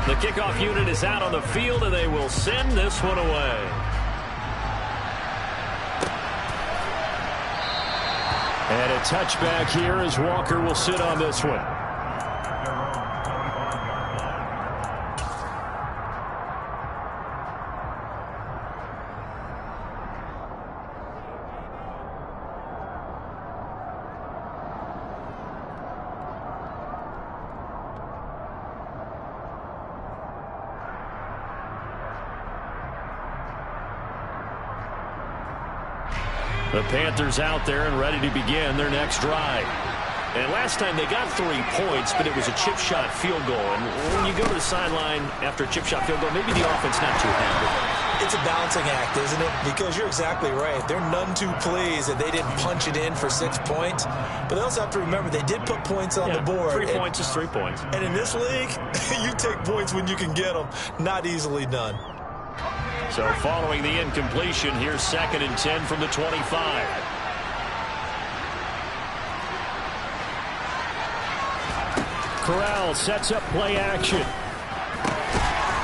The kickoff unit is out on the field, and they will send this one away. And a touchback here as Walker will sit on this one. The Panthers out there and ready to begin their next drive. And last time they got 3 points, but it was a chip shot field goal. And when you go to the sideline after a chip shot field goal, maybe the offense not too happy. It's a balancing act, isn't it? Because you're exactly right. They're none too pleased that they didn't punch it in for 6 points. But they also have to remember they did put points on the board. 3 points is 3 points. And in this league, you take points when you can get them. Not easily done. So following the incompletion, here's 2nd and 10 from the 25. Corral sets up play action.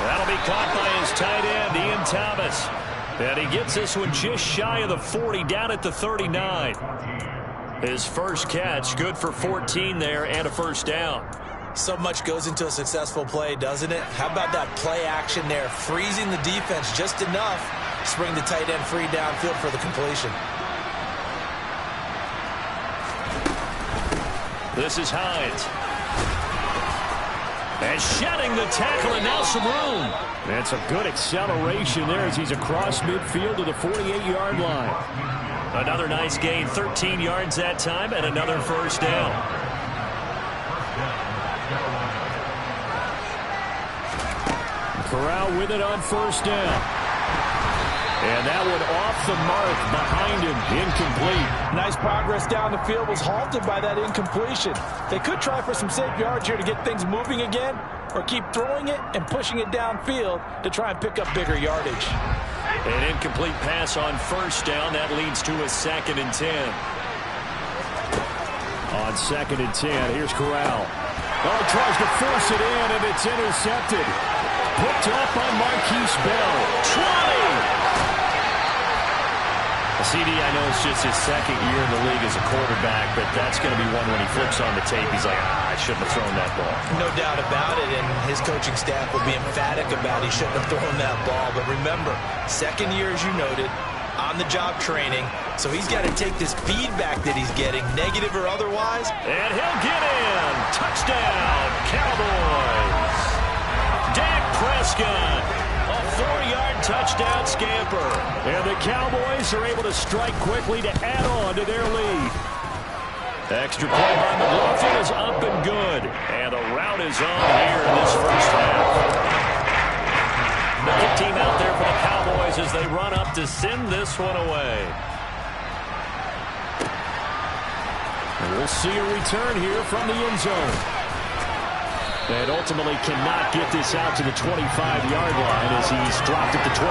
That'll be caught by his tight end, Ian Thomas. And he gets this one just shy of the 40, down at the 39. His first catch, good for 14 there and a first down. So much goes into a successful play, doesn't it? How about that play action there? Freezing the defense just enough to bring the tight end free downfield for the completion. This is Hines. And shedding the tackle, and now some room. And some good acceleration there as he's across midfield to the 48-yard line. Another nice gain, 13 yards that time, and another first down. Corral with it on first down. And that one off the mark behind him, incomplete. Nice progress down the field, was halted by that incompletion. They could try for some safe yards here to get things moving again, or keep throwing it and pushing it downfield to try and pick up bigger yardage. An incomplete pass on first down. That leads to a 2nd and 10. On 2nd and 10, here's Corral. Oh, he tries to force it in, and it's intercepted. Picked up by Marquise Bell. 20! CD, I know it's just his 2nd year in the league as a quarterback, but that's going to be one when he flips on the tape. He's like, I shouldn't have thrown that ball. No doubt about it, and his coaching staff will be emphatic about he shouldn't have thrown that ball. But remember, 2nd year, as you noted, on-the-job training, so he's got to take this feedback that he's getting, negative or otherwise. And he'll get in. Touchdown, Cowboys. Dak Prescott. A 4-yard touchdown scamper. And the Cowboys are able to strike quickly to add on to their lead. Extra point by McLaughlin is up and good. And the route is on here in this first half. The big team out there for the Cowboys as they run up to send this one away. And we'll see a return here from the end zone. And ultimately cannot get this out to the 25-yard line as he's dropped at the 23.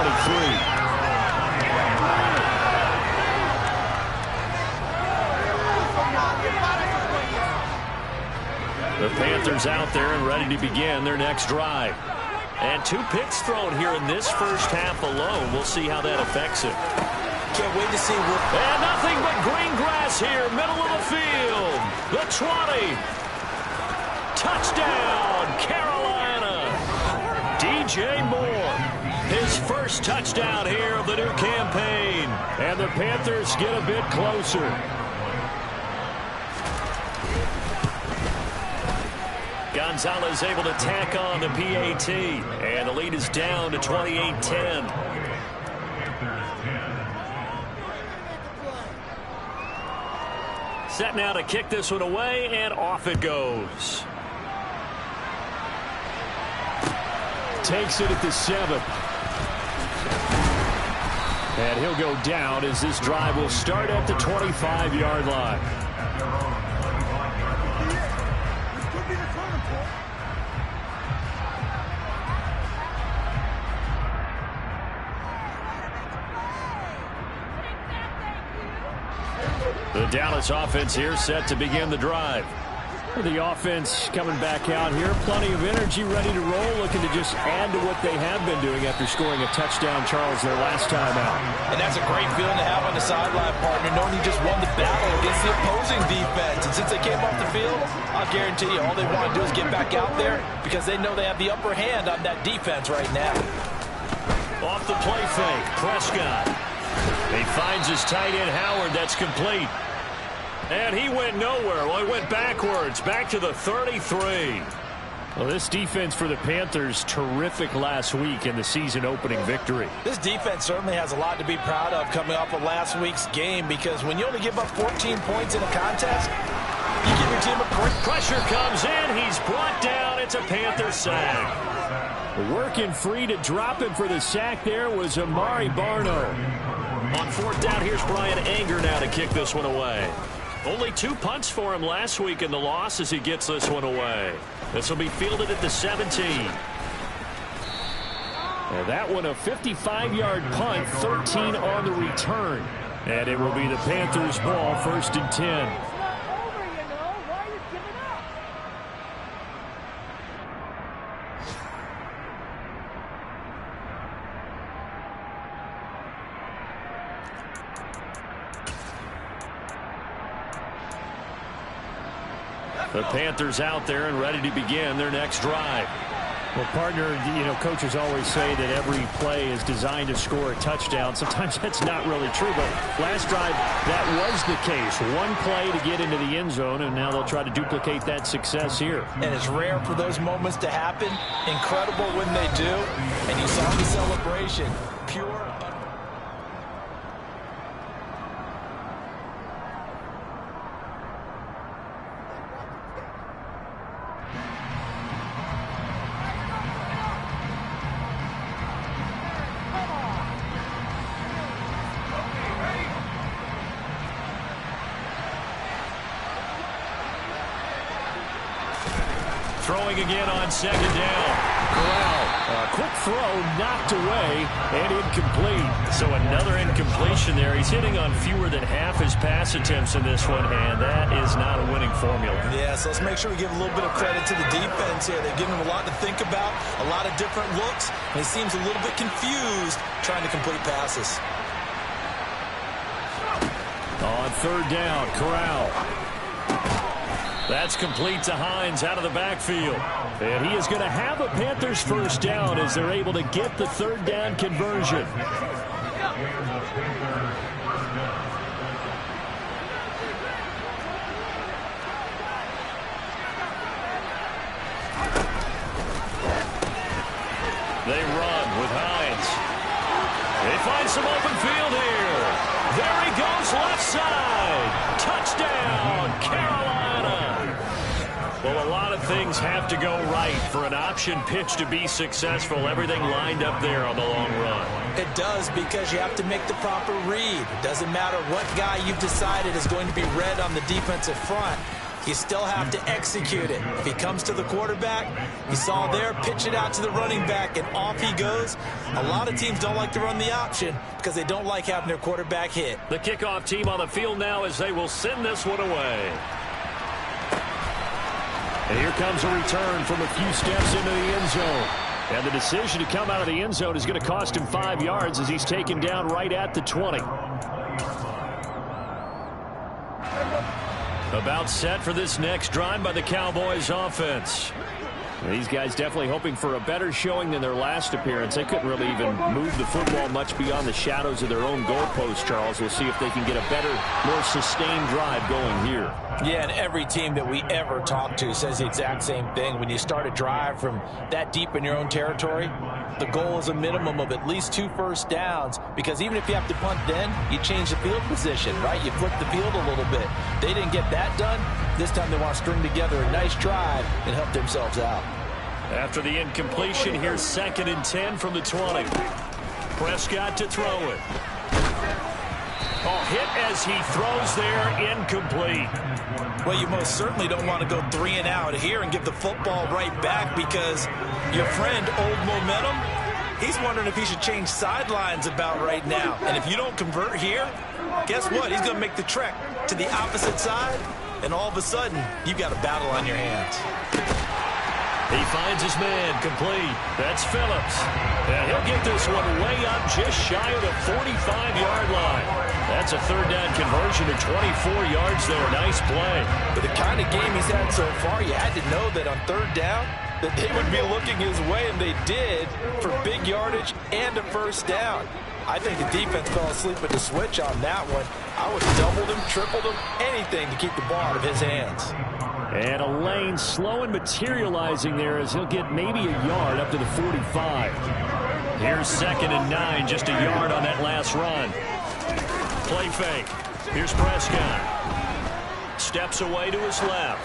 The Panthers out there and ready to begin their next drive. And 2 picks thrown here in this first half alone. We'll see how that affects it. Can't wait to see what... And nothing but green grass here, middle of the field. The 20. Touchdown, Carolina. DJ Moore, his first touchdown here of the new campaign. And the Panthers get a bit closer. Gonzalez able to tack on the PAT. And the lead is down to 28-10. Set now to kick this one away, and off it goes. Takes it at the 7. And he'll go down as this drive will start at the 25-yard line. The Dallas offense here set to begin the drive. The offense coming back out here. Plenty of energy, ready to roll, looking to just add to what they have been doing after scoring a touchdown, Charles, their last time out. And that's a great feeling to have on the sideline, partner, knowing you just won the battle against the opposing defense. And since they came off the field, I'll guarantee you all they want to do is get back out there because they know they have the upper hand on that defense right now. Off the play fake, Prescott. He finds his tight end, Howard. That's complete. And he went nowhere. Well, he went backwards, back to the 33. Well, this defense for the Panthers, terrific last week in the season-opening victory. This defense certainly has a lot to be proud of coming off of last week's game because when you only give up 14 points in a contest, you give your team a break. Pressure comes in. He's brought down. It's a Panther sack. Working free to drop him for the sack there was Amari Barno. On fourth down, here's Brian Anger now to kick this one away. Only 2 punts for him last week in the loss as he gets this one away. This will be fielded at the 17. And that one a 55-yard punt, 13 on the return. And it will be the Panthers' ball, 1st and 10. The Panthers out there and ready to begin their next drive. Well, partner, coaches always say that every play is designed to score a touchdown. Sometimes that's not really true, but last drive, that was the case. One play to get into the end zone, and now they'll try to duplicate that success here. And it's rare for those moments to happen. Incredible when they do. And you saw the celebration. Pure. Throwing again on 2nd down. Corral, a quick throw knocked away and incomplete. So another incompletion there. He's hitting on fewer than half his pass attempts in this one, and that is not a winning formula. Yeah, so let's make sure we give a little bit of credit to the defense here. They're giving him a lot to think about, a lot of different looks, and he seems a little bit confused trying to complete passes. On 3rd down, Corral. That's complete to Hines out of the backfield. And he is going to have a Panthers 1st down as they're able to get the 3rd down conversion. They run with Hines. They find some open field here. There he goes, left side. Touchdown, Carolina. Well, a lot of things have to go right for an option pitch to be successful. Everything lined up there on the long run. It does, because you have to make the proper read. It doesn't matter what guy you've decided is going to be read on the defensive front. You still have to execute it. If he comes to the quarterback, you saw there, pitch it out to the running back, and off he goes. A lot of teams don't like to run the option because they don't like having their quarterback hit. The kickoff team on the field now as they will send this one away. And here comes a return from a few steps into the end zone. And the decision to come out of the end zone is going to cost him 5 yards as he's taken down right at the 20. About set for this next drive by the Cowboys offense. These guys definitely hoping for a better showing than their last appearance. They couldn't really even move the football much beyond the shadows of their own goalpost, Charles. We'll see if they can get a better, more sustained drive going here. Yeah, and every team that we ever talk to says the exact same thing. When you start a drive from that deep in your own territory, the goal is a minimum of at least 2 first downs, because even if you have to punt then, you change the field position, right? You flip the field a little bit. They didn't get that done. This time they want to string together a nice drive and help themselves out. After the incompletion, here's 2nd and 10 from the 20. Prescott to throw it. Oh, hit as he throws there, incomplete. Well, you most certainly don't want to go 3 and out here and give the football right back, because your friend, Old Momentum, he's wondering if he should change sidelines about right now. And if you don't convert here, guess what? He's going to make the trek to the opposite side and all of a sudden, you've got a battle on your hands. He finds his man, complete. That's Phillips. And he'll get this one way up just shy of the 45-yard line. That's a third down conversion to 24 yards there. Nice play. But the kind of game he's had so far, you had to know that on third down, that they would be looking his way, and they did, for big yardage and a first down. I think the defense fell asleep at the switch on that one. I would have doubled him, tripled him, anything to keep the ball out of his hands. And a lane slow and materializing there as he'll get maybe a yard up to the 45. Here's 2nd and 9, just a yard on that last run. Play fake. Here's Prescott. Steps away to his left.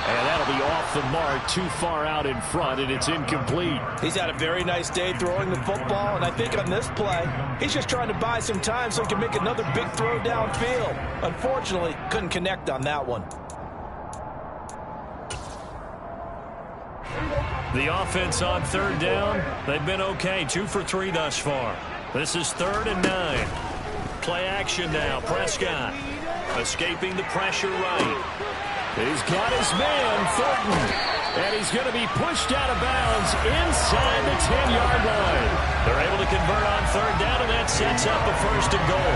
And that'll be off the mark, too far out in front, and it's incomplete. He's had a very nice day throwing the football, and I think on this play, he's just trying to buy some time so he can make another big throw downfield. Unfortunately, couldn't connect on that one. The offense on third down, they've been okay, 2 for 3 thus far. This is 3rd and 9. Play action now, Prescott. Escaping the pressure right. He's got his man, Thornton. And he's going to be pushed out of bounds inside the 10-yard line. They're able to convert on third down, and that sets up a 1st and goal.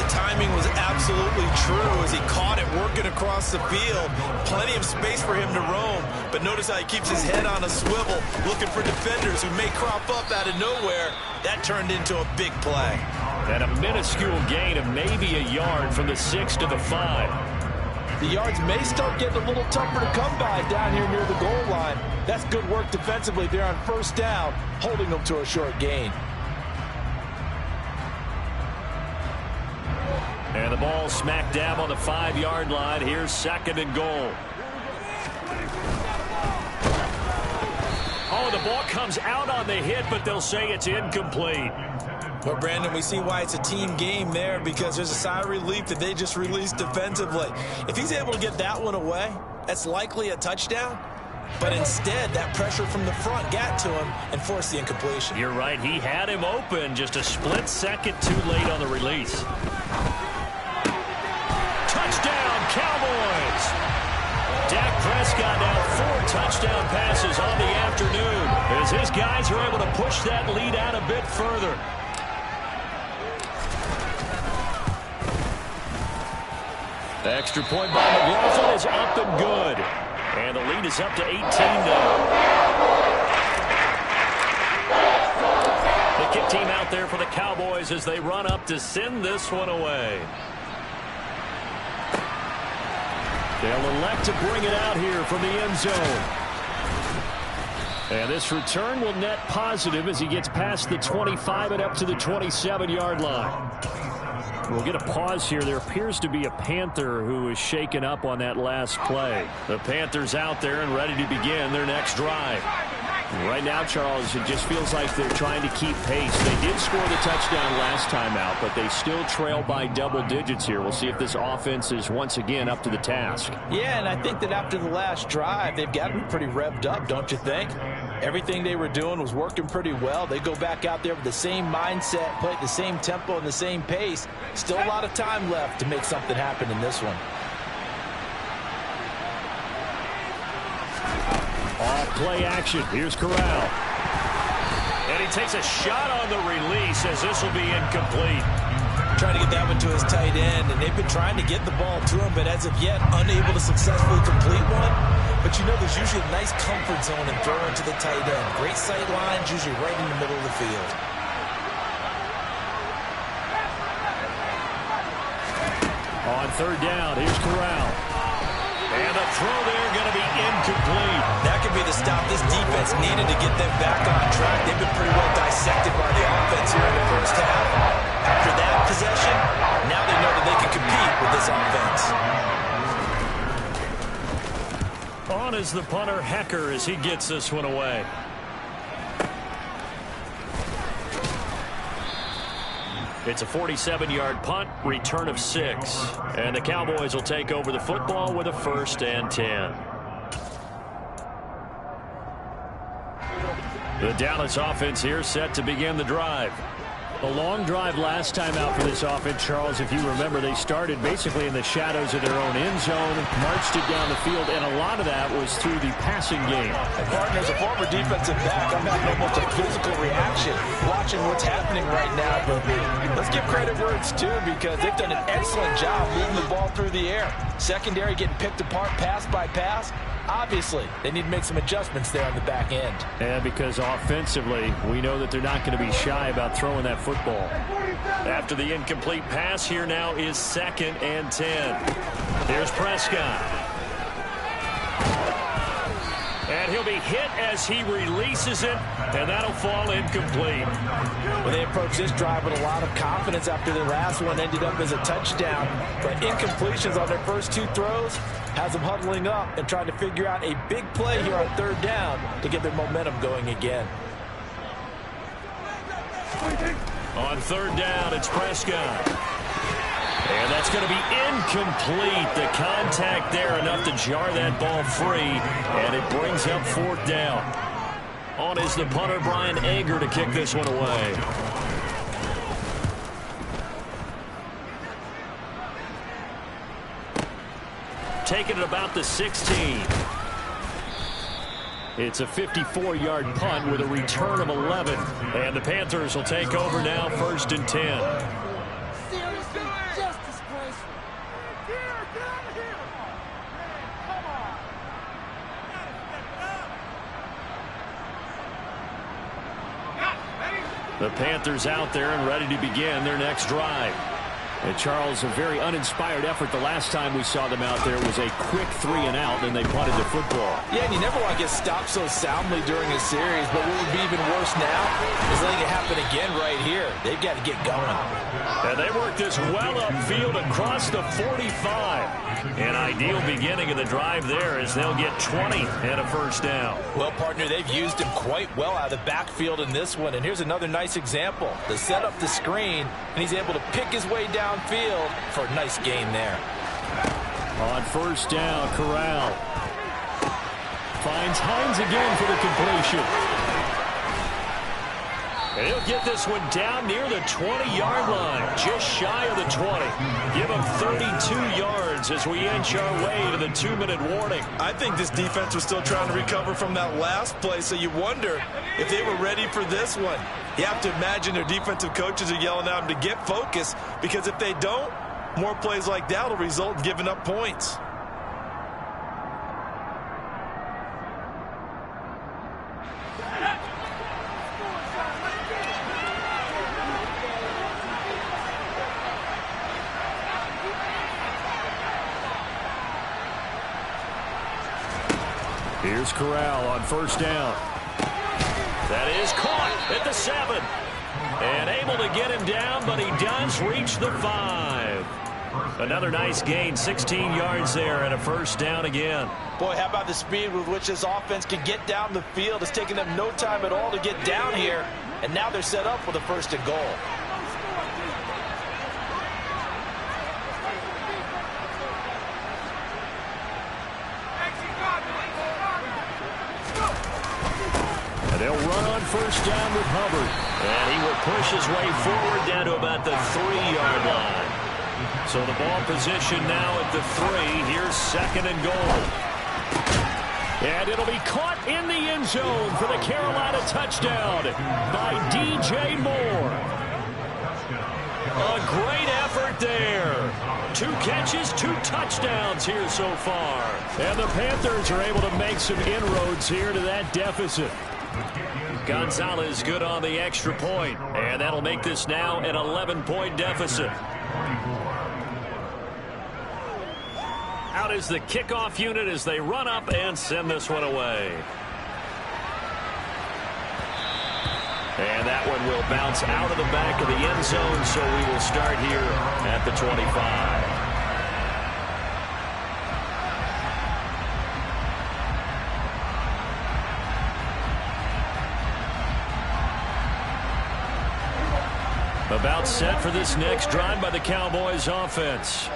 The timing was absolutely true as he caught it working across the field. Plenty of space for him to roam, but notice how he keeps his head on a swivel, looking for defenders who may crop up out of nowhere. That turned into a big play. And a minuscule gain of maybe a yard from the 6 to the 5. The yards may start getting a little tougher to come by down here near the goal line. That's good work defensively there on first down, holding them to a short gain. And the ball smack dab on the 5-yard line. Here's 2nd and goal. Oh, the ball comes out on the hit, but they'll say it's incomplete. Well, Brandon, we see why it's a team game there, because there's a sigh of relief that they just released defensively. If he's able to get that one away, that's likely a touchdown. But instead, that pressure from the front got to him and forced the incompletion. You're right. He had him open, just a split second too late on the release. Touchdown, Cowboys! Dak Prescott now 4 touchdown passes on the afternoon as his guys are able to push that lead out a bit further. The extra point by McLaughlin is up and good. And the lead is up to 18 now. The kick team out there for the Cowboys as they run up to send this one away. They'll elect to bring it out here from the end zone. And this return will net positive as he gets past the 25 and up to the 27-yard line. We'll get a pause here. There appears to be a Panther who is shaken up on that last play. The Panthers out there and ready to begin their next drive. Right now, Charles, it just feels like they're trying to keep pace. They did score the touchdown last time out, but they still trail by double digits here. We'll see if this offense is once again up to the task. Yeah, and I think that after the last drive, they've got to be pretty revved up, don't you think? Everything they were doing was working pretty well. They go back out there with the same mindset, play at the same tempo and the same pace. Still a lot of time left to make something happen in this one. Off play action. Here's Corral. And he takes a shot on the release as this will be incomplete. Trying to get that one to his tight end, and they've been trying to get the ball to him, but as of yet, unable to successfully complete one. But you know, there's usually a nice comfort zone in throwing to the tight end. Great sight lines, usually right in the middle of the field. On third down, here's Corral. And the throw there going to be incomplete. That could be the stop this defense needed to get them back on track. They've been pretty well dissected by the offense here in the first half. After that possession, now they know that they can compete with this offense. On is the punter, Hecker, as he gets this one away. It's a 47-yard punt, return of 6. And the Cowboys will take over the football with a 1st and 10. The Dallas offense here set to begin the drive. A long drive last time out for this offense, Charles. If you remember, they started basically in the shadows of their own end zone, marched it down the field, and a lot of that was through the passing game. And partner, as a former defensive back, I'm having almost a physical reaction watching what's happening right now. But let's give credit where it's due, because they've done an excellent job moving the ball through the air. Secondary getting picked apart pass by pass. Obviously, they need to make some adjustments there on the back end. And because offensively, we know that they're not going to be shy about throwing that football. After the incomplete pass, here now is 2nd and 10. Here's Prescott. And he'll be hit as he releases it, and that'll fall incomplete. Well, they approached this drive with a lot of confidence after the last one ended up as a touchdown. But incompletions on their first 2 throws has them huddling up and trying to figure out a big play here on 3rd down to get their momentum going again. On 3rd down, it's Prescott. And that's going to be incomplete. The contact there enough to jar that ball free, and it brings up 4th down. On is the punter, Brian Ager, to kick this one away. Taking it about the 16. It's a 54-yard punt with a return of 11. And the Panthers will take over now, 1st and 10. The Panthers out there and ready to begin their next drive. And Charles, a very uninspired effort. The last time we saw them out there was a quick 3-and-out, and they punted the football. Yeah, and you never want to get stopped so soundly during a series, but what would be even worse now is letting it happen again right here. They've got to get going. And they work this well upfield across the 45. An ideal beginning of the drive there as they'll get 20 and a 1st down. Well, partner, they've used him quite well out of the backfield in this one. And here's another nice example. They set up the screen, and he's able to pick his way downfield for a nice gain there. On 1st down, Corral finds Hines again for the completion. And he'll get this one down near the 20-yard line, just shy of the 20. Give him 32 yards as we inch our way to the 2-minute warning. I think this defense was still trying to recover from that last play, so you wonder if they were ready for this one. You have to imagine their defensive coaches are yelling at them to get focused, because if they don't, more plays like that will result in giving up points. Here's Corral on 1st down. That is caught at the 7. And able to get him down, but he does reach the 5. Another nice gain, 16 yards there, and a 1st down again. Boy, how about the speed with which this offense can get down the field? It's taken them no time at all to get down here, and now they're set up with a 1st and goal. And they'll run on 1st down with Hubbard. And he will push his way forward down to about the 3-yard line. So the ball position now at the 3. Here's 2nd and goal. And it'll be caught in the end zone for the Carolina touchdown by DJ Moore. A great effort there. 2 catches, 2 touchdowns here so far. And the Panthers are able to make some inroads here to that deficit. Gonzalez good on the extra point, and that'll make this now an 11-point deficit. Out is the kickoff unit as they run up and send this one away. And that one will bounce out of the back of the end zone, so we will start here at the 25. About set for this next drive by the Cowboys offense.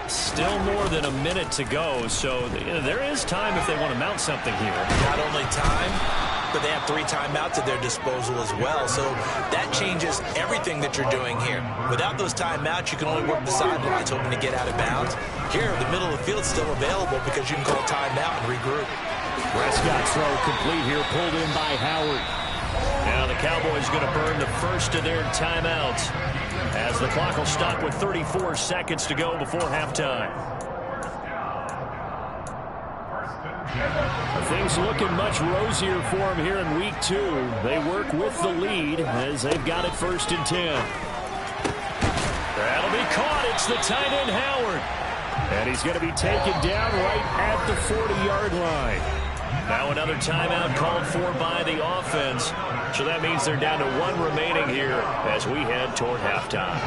Still more than a minute to go, so there is time if they want to mount something here. Not only time, but they have 3 timeouts at their disposal as well. So that changes everything that you're doing here. Without those timeouts, you can only work the sidelines, hoping to get out of bounds. Here, the middle of the field is still available because you can call timeout and regroup. Prescott's throw complete here, pulled in by Howard. Now the Cowboys going to burn the first of their timeouts as the clock will stop with 34 seconds to go before halftime. Things looking much rosier for them here in week 2. They work with the lead as they've got it 1st and 10. That'll be caught. It's the tight end Howard. And he's going to be taken down right at the 40-yard line. Now another timeout called for by the offense. So that means they're down to 1 remaining here as we head toward halftime.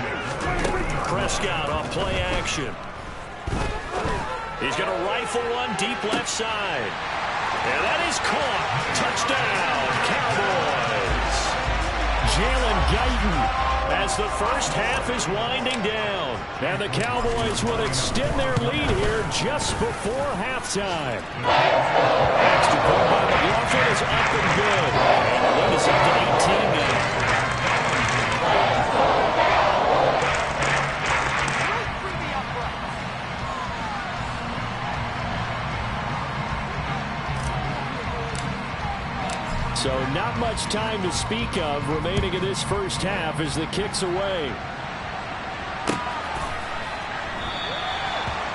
Prescott off play action. He's going to rifle one deep left side. And that is caught. Touchdown, Cowboys. Jalen Guyton as the first half is winding down. And the Cowboys will extend their lead here just before halftime. Extra point by McLaughlin is up and good. And the lead is up to 18 now. So not much time to speak of remaining in this first half as the kick's away.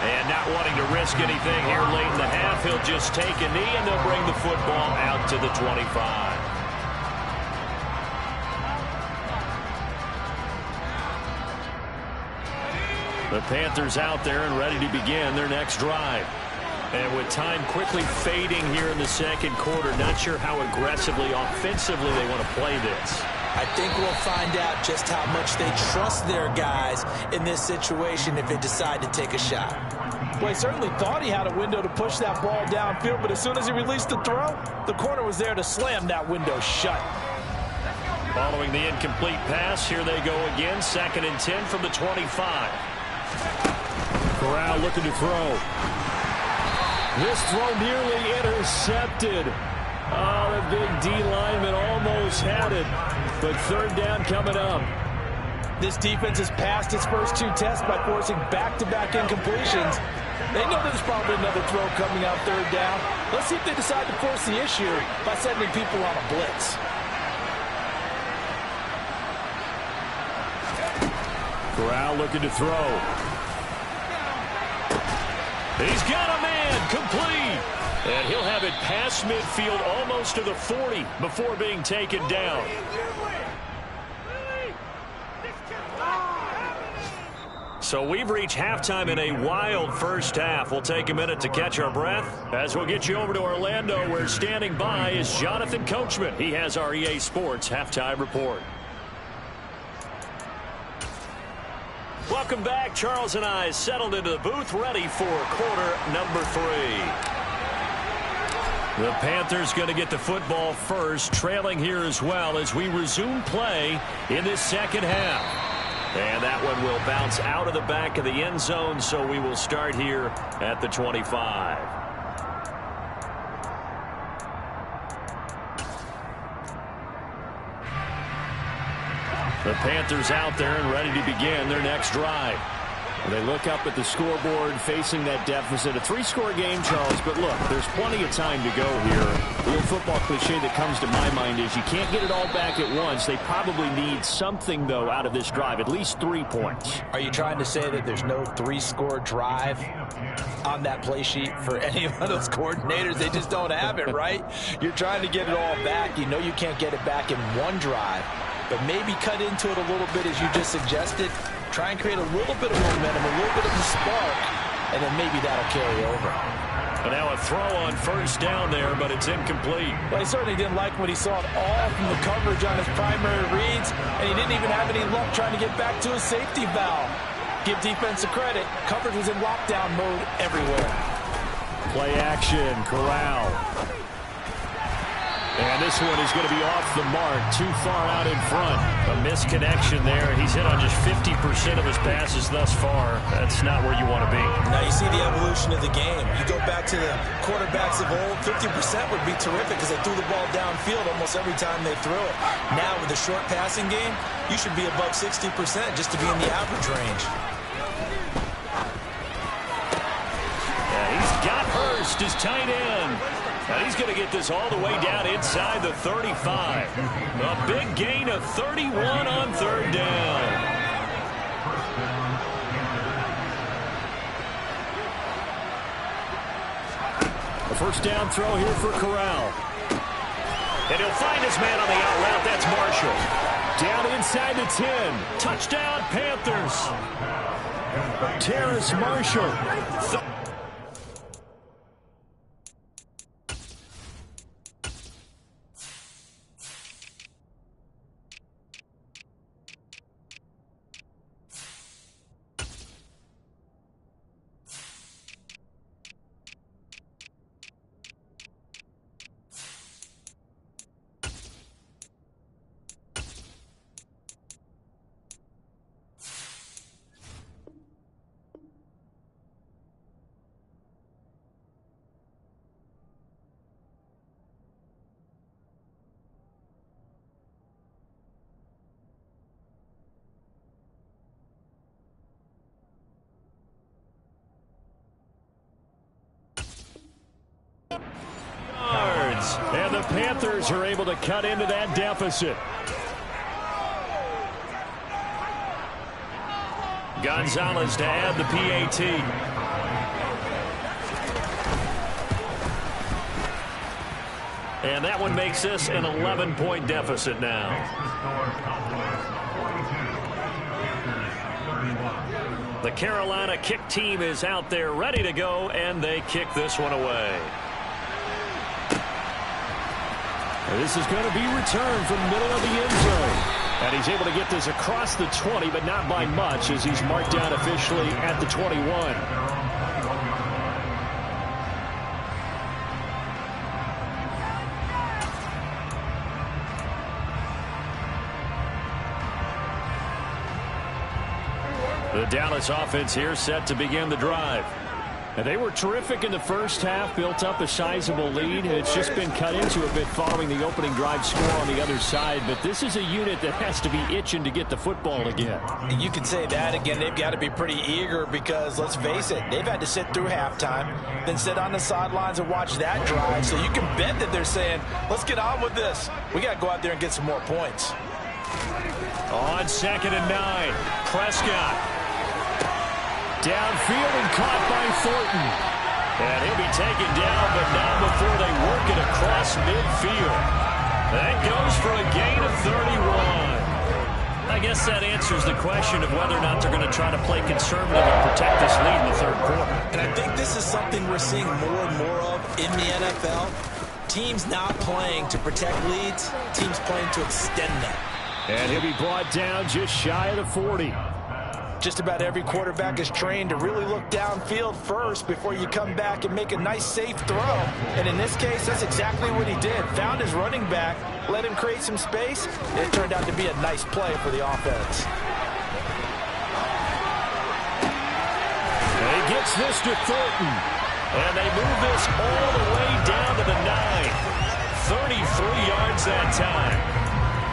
And not wanting to risk anything here late in the half, he'll just take a knee and they'll bring the football out to the 25. The Panthers out there and ready to begin their next drive. And with time quickly fading here in the second quarter, not sure how aggressively, offensively they want to play this. I think we'll find out just how much they trust their guys in this situation if they decide to take a shot. Well, he certainly thought he had a window to push that ball downfield, but as soon as he released the throw, the corner was there to slam that window shut. Following the incomplete pass, here they go again, 2nd and 10 from the 25. Corral looking to throw. This throw nearly intercepted. Oh, the big D lineman almost had it. But 3rd down coming up. This defense has passed its first 2 tests by forcing back-to-back incompletions. They know there's probably another throw coming out 3rd down. Let's see if they decide to force the issue by sending people on a blitz. Corral looking to throw. He's got a man, complete. And he'll have it past midfield almost to the 40 before being taken down. So we've reached halftime in a wild first half. We'll take a minute to catch our breath as we'll get you over to Orlando, where standing by is Jonathan Coachman. He has our EA Sports halftime report. Welcome back. Charles and I settled into the booth, ready for quarter number 3. The Panthers going to get the football first, trailing here as well as we resume play in this second half. And that one will bounce out of the back of the end zone, so we will start here at the 25. The Panthers out there and ready to begin their next drive. They look up at the scoreboard facing that deficit. A 3-score game, Charles, but look, there's plenty of time to go here. The old football cliche that comes to my mind is you can't get it all back at once. They probably need something, though, out of this drive, at least 3 points. Are you trying to say that there's no 3-score drive on that play sheet for any of those coordinators? They just don't have it, right? You're trying to get it all back. You know you can't get it back in one drive, but maybe cut into it a little bit as you just suggested. Try and create a little bit of momentum, a little bit of a spark, and then maybe that'll carry over. And now a throw on first down there, but it's incomplete. Well, he certainly didn't like what he saw at all from the coverage on his primary reads, and he didn't even have any luck trying to get back to his safety valve. Give defense a credit. Coverage was in lockdown mode everywhere. Play action, Corral. And this one is going to be off the mark, too far out in front. A misconnection there. He's hit on just 50% of his passes thus far. That's not where you want to be. Now you see the evolution of the game. You go back to the quarterbacks of old, 50% would be terrific because they threw the ball downfield almost every time they threw it. Now with the short passing game, you should be above 60% just to be in the average range. He's got Hurst, his tight end. And he's going to get this all the way down inside the 35. A big gain of 31 on third down. A first down throw here for Corral. And he'll find his man on the out route. That's Marshall. Down inside the 10. Touchdown, Panthers. Terrace Marshall. And the Panthers are able to cut into that deficit. Gonzalez to add the PAT. And that one makes this an 11-point deficit now. The Carolina kick team is out there ready to go, and they kick this one away. This is going to be returned from the middle of the end zone. And he's able to get this across the 20, but not by much, as he's marked down officially at the 21. The Dallas offense here set to begin the drive. And they were terrific in the first half, built up a sizable lead, and it's just been cut into a bit following the opening drive score on the other side. But this is a unit that has to be itching to get the football again. You can say that again. They've got to be pretty eager because, let's face it, they've had to sit through halftime, then sit on the sidelines and watch that drive. So you can bet that they're saying, let's get on with this. We got to go out there and get some more points. On 2nd and 9, Prescott. Downfield and caught by Thornton. And he'll be taken down, but not before they work it across midfield. That goes for a gain of 31. I guess that answers the question of whether or not they're going to try to play conservative and protect this lead in the third quarter. And I think this is something we're seeing more and more of in the NFL. Teams not playing to protect leads, teams playing to extend them. And he'll be brought down just shy of the 40. Just about every quarterback is trained to really look downfield first before you come back and make a nice, safe throw. And in this case, that's exactly what he did. Found his running back, let him create some space, and it turned out to be a nice play for the offense. And he gets this to Thornton. And they move this all the way down to the 9. 33 yards that time.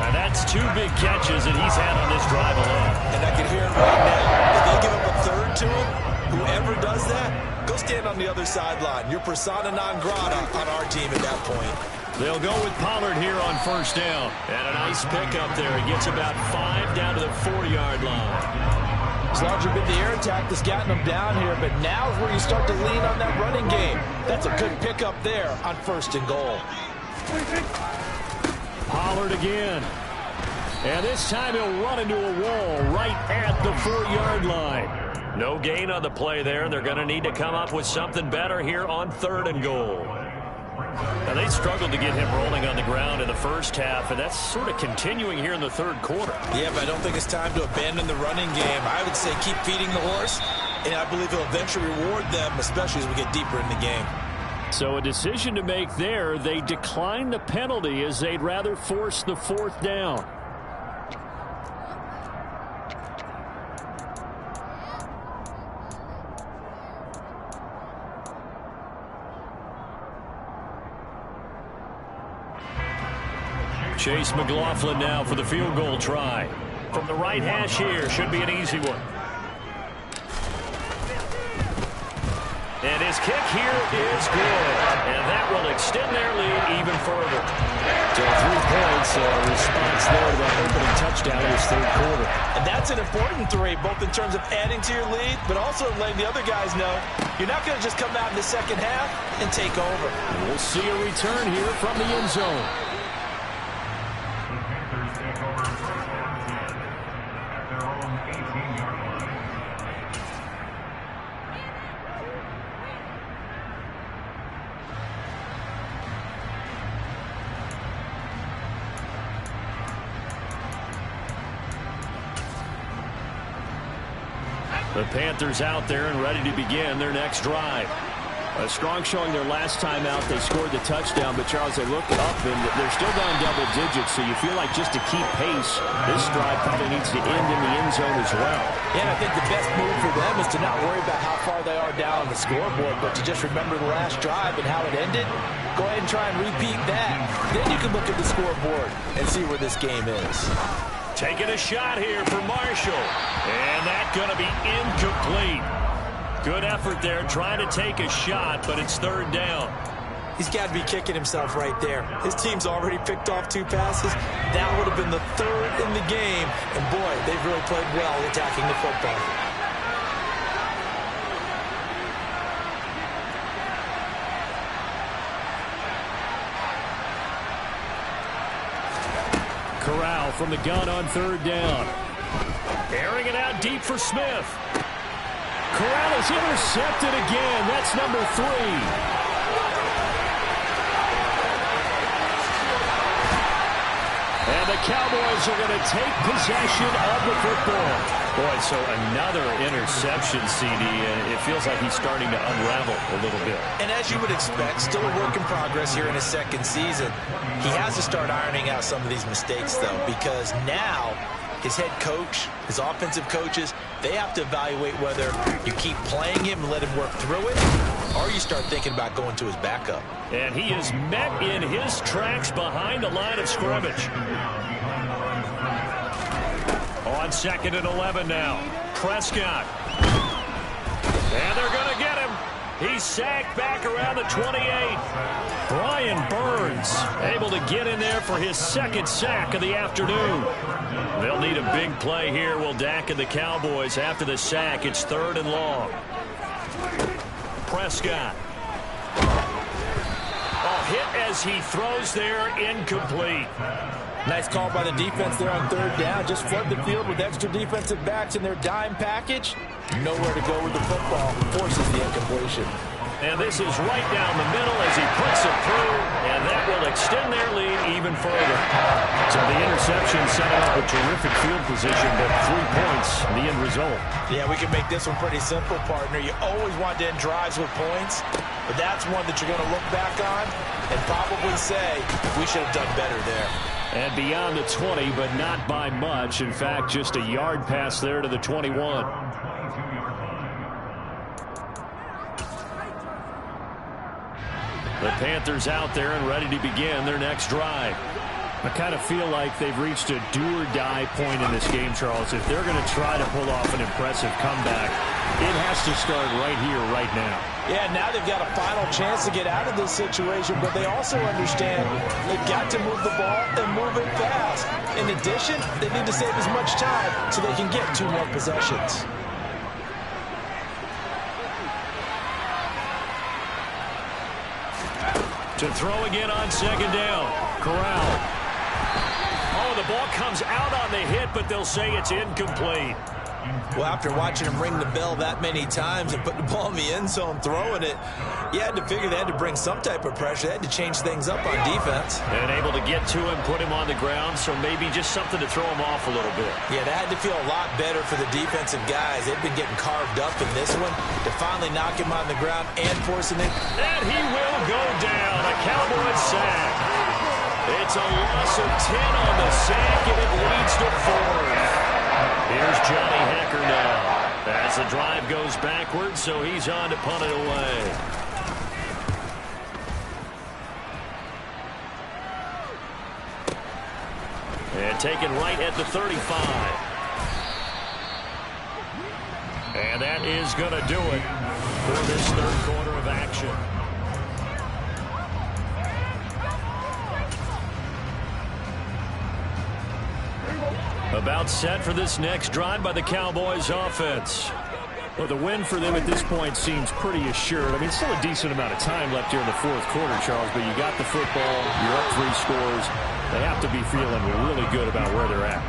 And that's 2 big catches that he's had on this drive alone. And I can hear it right now. If they give up a third to him, whoever does that, go stand on the other sideline. You're persona non grata on our team at that point. They'll go with Pollard here on first down. And a nice pickup there. He gets about 5 down to the 4-yard line. It's largely been the air attack that's gotten them down here, but now is where you start to lean on that running game. That's a good pickup there on 1st and goal. Pollard again. And this time he'll run into a wall right at the 4-yard line. No gain on the play there. They're going to need to come up with something better here on 3rd and goal. Now, they struggled to get him rolling on the ground in the first half, and that's sort of continuing here in the 3rd quarter. Yeah, but I don't think it's time to abandon the running game. I would say keep feeding the horse, and I believe he'll eventually reward them, especially as we get deeper in the game. So a decision to make there. They decline the penalty as they'd rather force the 4th down. Chase McLaughlin now for the field goal try. From the right hash here, should be an easy one. And his kick here is good. And that will extend their lead even further. So 3 points, response there to that opening touchdown in this 3rd quarter. And that's an important 3, both in terms of adding to your lead, but also letting the other guys know you're not going to just come out in the second half and take over. We'll see a return here from the end zone. The Panthers out there and ready to begin their next drive. A strong showing their last time out. They scored the touchdown, but Charles, they look up and they're still down double digits, so you feel like just to keep pace, this drive probably needs to end in the end zone as well. And I think the best move for them is to not worry about how far they are down on the scoreboard, but to just remember the last drive and how it ended. Go ahead and try and repeat that. Then you can look at the scoreboard and see where this game is. Taking a shot here for Marshall. And that's going to be incomplete. Good effort there trying to take a shot, but it's 3rd down. He's got to be kicking himself right there. His team's already picked off 2 passes. That would have been the 3rd in the game. And boy, they've really played well attacking the football. Corral from the gun on 3rd down. Airing it out deep for Smith. Corral is intercepted again. That's number 3. And the Cowboys are going to take possession of the football. Boy, so another interception, CD, and it feels like he's starting to unravel a little bit. And as you would expect, still a work in progress here in his 2nd season. He has to start ironing out some of these mistakes, though, because now his head coach, his offensive coaches, they have to evaluate whether you keep playing him and let him work through it, or you start thinking about going to his backup. And he is met in his tracks behind the line of scrimmage. On 2nd and 11 now. Prescott. And they're going to get him. He's sacked back around the 28. Brian Burns able to get in there for his 2nd sack of the afternoon. They'll need a big play here, will Dak and the Cowboys. After the sack, it's 3rd and long. Prescott. Hit as he throws there, incomplete. Nice call by the defense there on 3rd down. Just flood the field with extra defensive backs in their dime package. Nowhere to go with the football. Forces the incompletion. And this is right down the middle as he puts it through, and that will extend their lead even further. So the interception set up a terrific field position, but 3 points, the end result. Yeah, we can make this one pretty simple, partner. You always want to end drives with points, but that's one that you're going to look back on and probably say, we should have done better there. And beyond the 20, but not by much. In fact, just a yard pass there to the 21. The Panthers out there and ready to begin their next drive. I kind of feel like they've reached a do-or-die point in this game, Charles. If they're going to try to pull off an impressive comeback, it has to start right here, right now. Yeah, now they've got a final chance to get out of this situation, but they also understand they've got to move the ball and move it fast. In addition, they need to save as much time so they can get 2 more possessions. To throw again on 2nd down. Corral. Oh, the ball comes out on the hit, but they'll say it's incomplete. Well, after watching him ring the bell that many times and put the ball in the end zone, throwing it, you had to figure they had to bring some type of pressure. They had to change things up on defense. And able to get to him, put him on the ground, so maybe just something to throw him off a little bit. Yeah, that had to feel a lot better for the defensive guys. They've been getting carved up in this one. To finally knock him on the ground and forcing it. And he will go down. A Cowboys sack. It's a loss of 10 on the sack, and it leads to 4. Here's Johnny Hecker now. As the drive goes backwards, so he's on to punt it away. And taken right at the 35. And that is going to do it for this third quarter of action. About set for this next drive by the Cowboys offense. Well, the win for them at this point seems pretty assured. I mean, still a decent amount of time left here in the fourth quarter, Charles, but you got the football, you're up 3 scores. They have to be feeling really good about where they're at.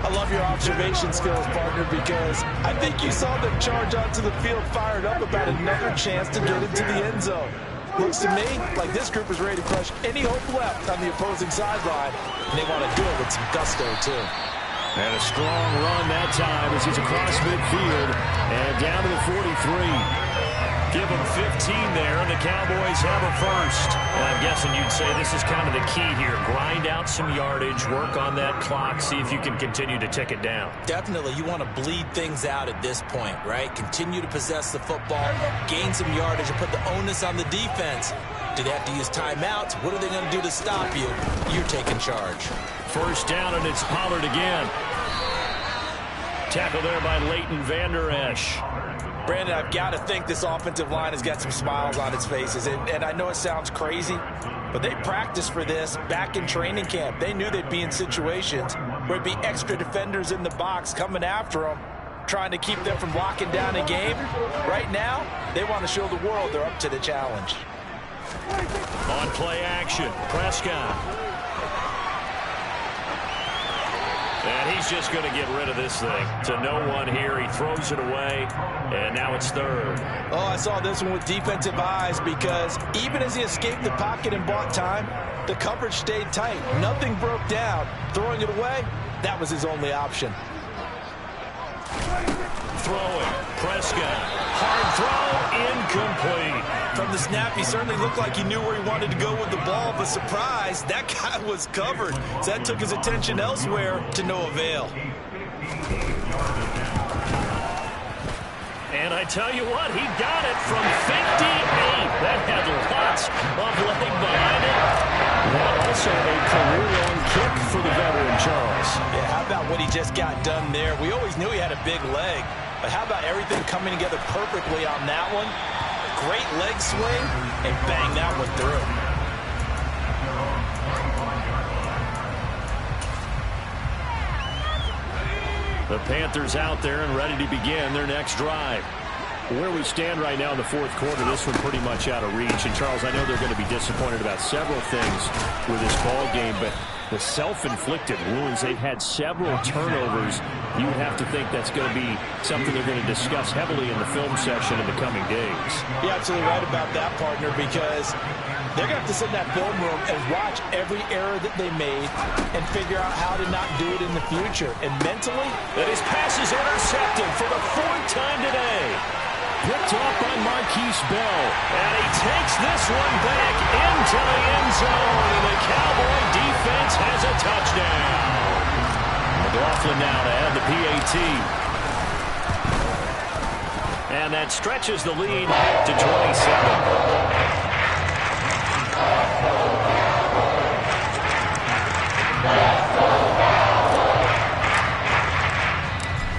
I love your observation skills, partner, because I think you saw them charge onto the field fired up about another chance to get into the end zone. Looks to me like this group is ready to crush any hope left on the opposing sideline, and they want to do it with some gusto, too. And a strong run that time as he's across midfield and down to the 43. Give him 15 there, and the Cowboys have a first. And I'm guessing you'd say this is kind of the key here. Grind out some yardage, work on that clock, see if you can continue to tick it down. Definitely, you want to bleed things out at this point, right? Continue to possess the football, gain some yardage, and put the onus on the defense. Do they have to use timeouts? What are they going to do to stop you? You're taking charge. First down, and it's Pollard again. Tackle there by Leighton Vander Esch. Brandon, I've got to think this offensive line has got some smiles on its faces. And I know it sounds crazy, but they practiced for this back in training camp. They knew they'd be in situations where it'd be extra defenders in the box coming after them, trying to keep them from locking down a game. Right now, they want to show the world they're up to the challenge. On play action, Prescott. And he's just going to get rid of this thing to no one here. He throws it away, and now it's third. Oh, I saw this one with defensive eyes because even as he escaped the pocket and bought time, the coverage stayed tight. Nothing broke down. Throwing it away, that was his only option. Throwing, Prescott. Hard throw, incomplete. From the snap, he certainly looked like he knew where he wanted to go with the ball, but surprise, that guy was covered. So that took his attention elsewhere to no avail. And I tell you what, he got it from 58. That had lots of leg behind it. And also a career-long kick for the veteran, Charles. Yeah, how about what he just got done there? We always knew he had a big leg, but how about everything coming together perfectly on that one? Great leg swing, and bang that one through. The Panthers out there and ready to begin their next drive. Where we stand right now in the fourth quarter, this one pretty much out of reach. And, Charles, I know they're going to be disappointed about several things with this ball game, but the self-inflicted wounds, they've had several turnovers. You would have to think that's going to be something they're going to discuss heavily in the film session in the coming days. You're absolutely right about that, partner, because they're going to have to sit in that film room and watch every error that they made and figure out how to not do it in the future. And mentally, that his pass is intercepted for the 4th time today. Picked off by Marquise Bell. And he takes this one back into the end zone. And the Cowboy defense has a touchdown. McLaughlin now to add the PAT. And that stretches the lead to 27.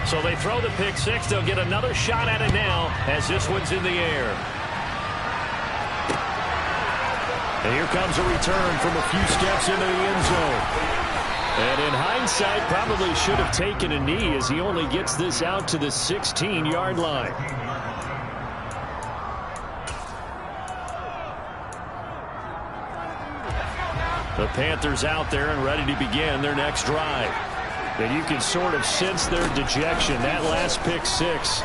So they throw the pick six. They'll get another shot at it now as this one's in the air. And here comes a return from a few steps into the end zone. And in hindsight, probably should have taken a knee as he only gets this out to the 16-yard line. The Panthers out there and ready to begin their next drive. And you can sort of sense their dejection. That last pick six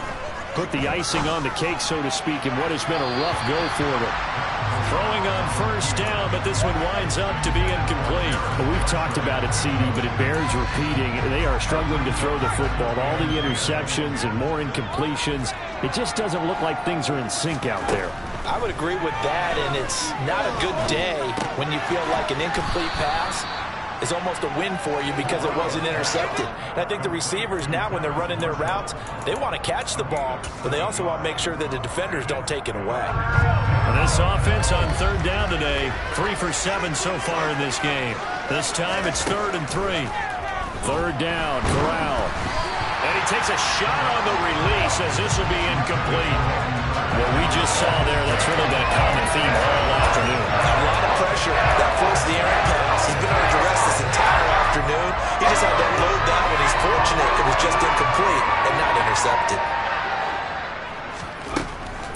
put the icing on the cake, so to speak, in what has been a rough go for them. Throwing on first down, but this one winds up to be incomplete. Well, we've talked about it, CD, but it bears repeating. They are struggling to throw the football. All the interceptions and more incompletions. It just doesn't look like things are in sync out there. I would agree with that, and it's not a good day when you feel like an incomplete pass is almost a win for you because it wasn't intercepted. And I think the receivers now, when they're running their routes, they want to catch the ball, but they also want to make sure that the defenders don't take it away. And this offense on third down today, 3 for 7 so far in this game. This time it's 3rd and 3. Third down, Corral. And he takes a shot on the release as this will be incomplete. What we just saw there, that's really been a common theme all afternoon. A lot of pressure. That forced the errant pass. He's been under duress this entire afternoon. He just had to unload that one. He's fortunate it was just incomplete and not intercepted.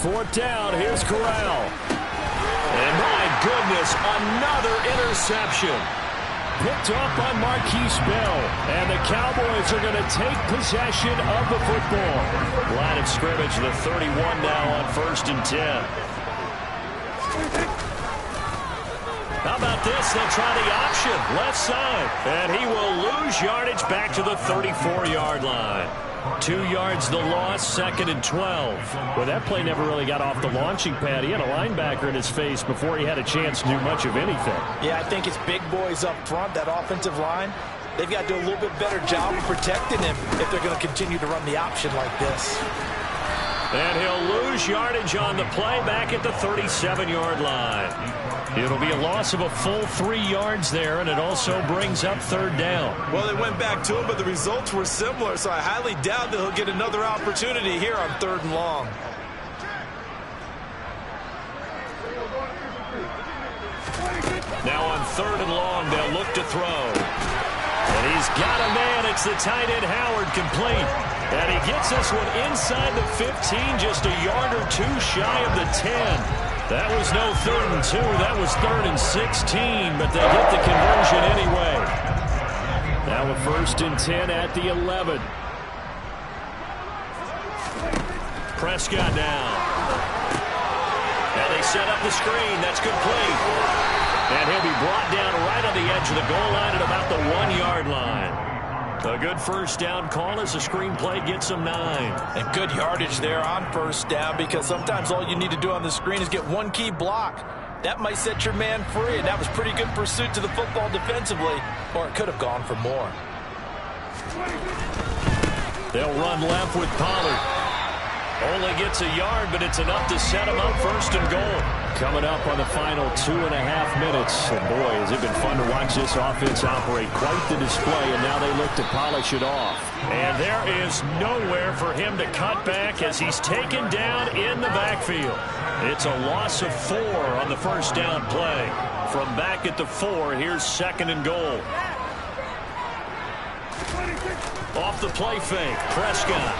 4th down, here's Corral. And my goodness, another interception. Picked up by Marquise Bell. And the Cowboys are going to take possession of the football. Line of scrimmage, the 31 now on 1st and 10. How about this? They'll try the option, left side. And he will lose yardage back to the 34-yard line. 2 yards the loss, 2nd and 12. Well, that play never really got off the launching pad. He had a linebacker in his face before he had a chance to do much of anything. Yeah, I think it's big boys up front, that offensive line. They've got to do a little bit better job of protecting him if they're going to continue to run the option like this. And he'll lose yardage on the play back at the 37-yard line. It'll be a loss of a full 3 yards there, and it also brings up 3rd down. Well, they went back to him, but the results were similar, so I highly doubt that he'll get another opportunity here on 3rd and long. Now on 3rd and long, they'll look to throw. And he's got a man. It's the tight end, Howard, complete. And he gets this one inside the 15, just a yard or 2 shy of the 10. That was no 3rd and 2. That was 3rd and 16, but they get the conversion anyway. Now a 1st and 10 at the 11. Prescott down. And they set up the screen. That's complete. And he'll be brought down right on the edge of the goal line at about the 1-yard line. A good first down call as the screenplay gets him 9. And good yardage there on 1st down, because sometimes all you need to do on the screen is get one key block. That might set your man free, and that was pretty good pursuit to the football defensively, or it could have gone for more. They'll run left with Pollard. Only gets a yard, but it's enough to set him up 1st and goal. Coming up on the final 2.5 minutes. And boy, has it been fun to watch this offense operate. Quite the display, and now they look to polish it off. And there is nowhere for him to cut back as he's taken down in the backfield. It's a loss of 4 on the first down play. From back at the 4, here's 2nd and goal. Off the play fake, Prescott.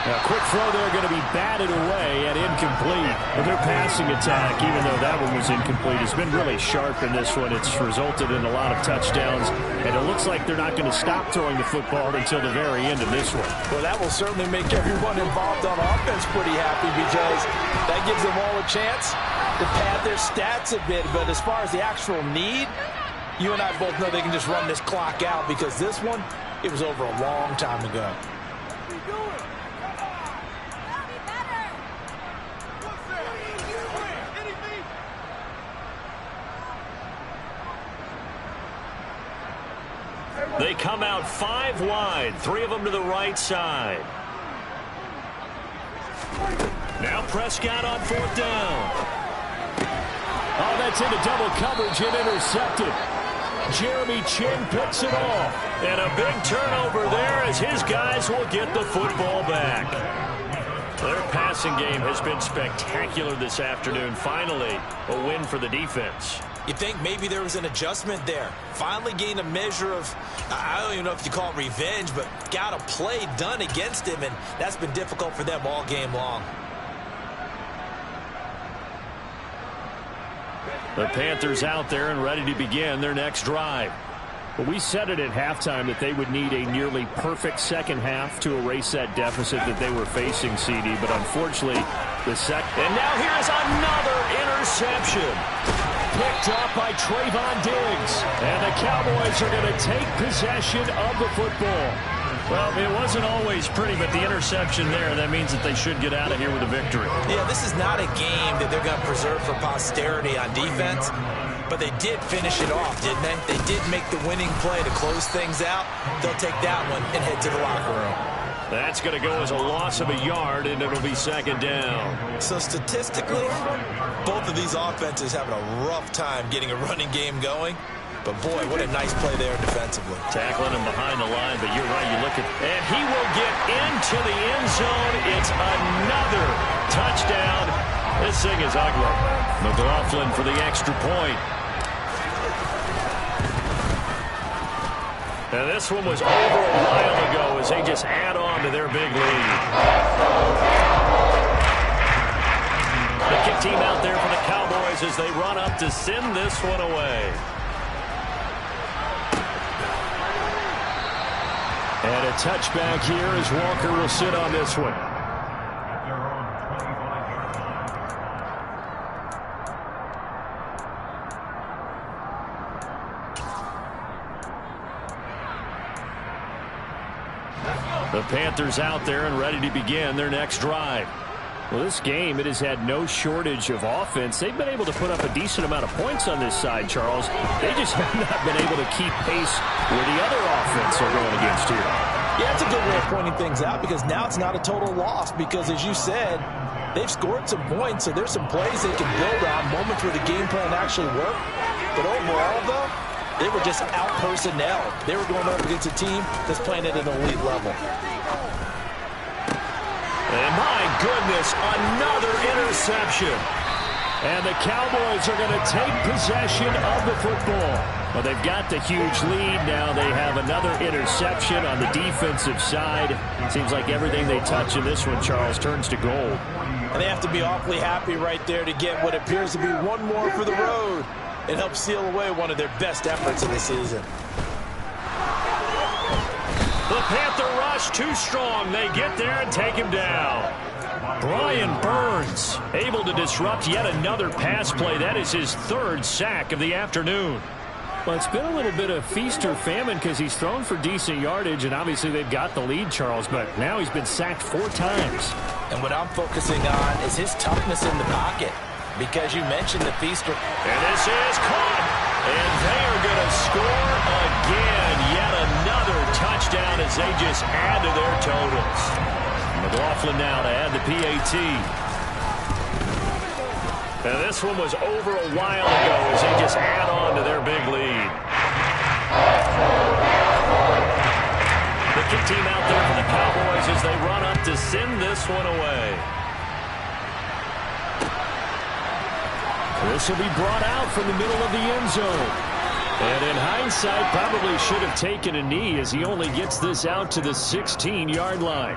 A quick throw there going to be batted away and incomplete. But their passing attack, even though that one was incomplete, has been really sharp in this one. It's resulted in a lot of touchdowns, and it looks like they're not going to stop throwing the football until the very end of this one. Well, that will certainly make everyone involved on offense pretty happy, because that gives them all a chance to pad their stats a bit. But as far as the actual need, you and I both know they can just run this clock out, because this one, it was over a long time ago. They come out 5 wide, 3 of them to the right side. Now Prescott on 4th down. Oh, that's into double coverage and intercepted. Jeremy Chin picks it off. And a big turnover there as his guys will get the football back. Their passing game has been spectacular this afternoon. Finally, a win for the defense. You think maybe there was an adjustment there. Finally gained a measure of, I don't even know if you call it revenge, but got a play done against him, and that's been difficult for them all game long. The Panthers out there and ready to begin their next drive. But we said it at halftime that they would need a nearly perfect second half to erase that deficit that they were facing, CD. But unfortunately, the second. And now here is another interception. Picked up by Trayvon Diggs. And the Cowboys are going to take possession of the football. Well, it wasn't always pretty, but the interception there, that means that they should get out of here with a victory. Yeah, this is not a game that they're going to preserve for posterity on defense. But they did finish it off, didn't they? They did make the winning play to close things out. They'll take that one and head to the locker room. That's going to go as a loss of a yard, and it'll be second down. So statistically, both of these offenses having a rough time getting a running game going. But, boy, what a nice play there defensively. Tackling him behind the line, but you're right. You look at, and he will get into the end zone. It's another touchdown. This thing is ugly. McLaughlin for the extra point. And this one was over a while ago as they just add on to their big lead. The kick team out there for the Cowboys as they run up to send this one away. And a touchback here as Walker will sit on this one. The Panthers out there and ready to begin their next drive. Well, this game, it has had no shortage of offense. They've been able to put up a decent amount of points on this side, Charles. They just have not been able to keep pace where the other offense are going against here. Yeah, it's a good way of pointing things out because now it's not a total loss because, as you said, they've scored some points, so there's some plays they can build on, moments where the game plan actually worked. But overall, though, they were just out-personnelled. They were going up against a team that's playing at an elite level. And my goodness, another interception. And the Cowboys are going to take possession of the football. Well, they've got the huge lead. Now they have another interception on the defensive side. Seems like everything they touch in this one, Charles, turns to gold. And they have to be awfully happy right there to get what appears to be one more for the road and help seal away one of their best efforts of the season. The Panther rush too strong. They get there and take him down. Brian Burns able to disrupt yet another pass play. That is his third sack of the afternoon. Well, it's been a little bit of feast or famine because he's thrown for decent yardage, and obviously they've got the lead, Charles, but now he's been sacked 4 times. And what I'm focusing on is his toughness in the pocket because you mentioned the feast. And this is caught, and they are going to score again. Yet another touchdown as they just add to their totals. McLaughlin now to add the PAT. And this one was over a while ago as they just add on to their big lead. The kick team out there for the Cowboys as they run up to send this one away. This will be brought out from the middle of the end zone. And in hindsight, probably should have taken a knee as he only gets this out to the 16-yard line.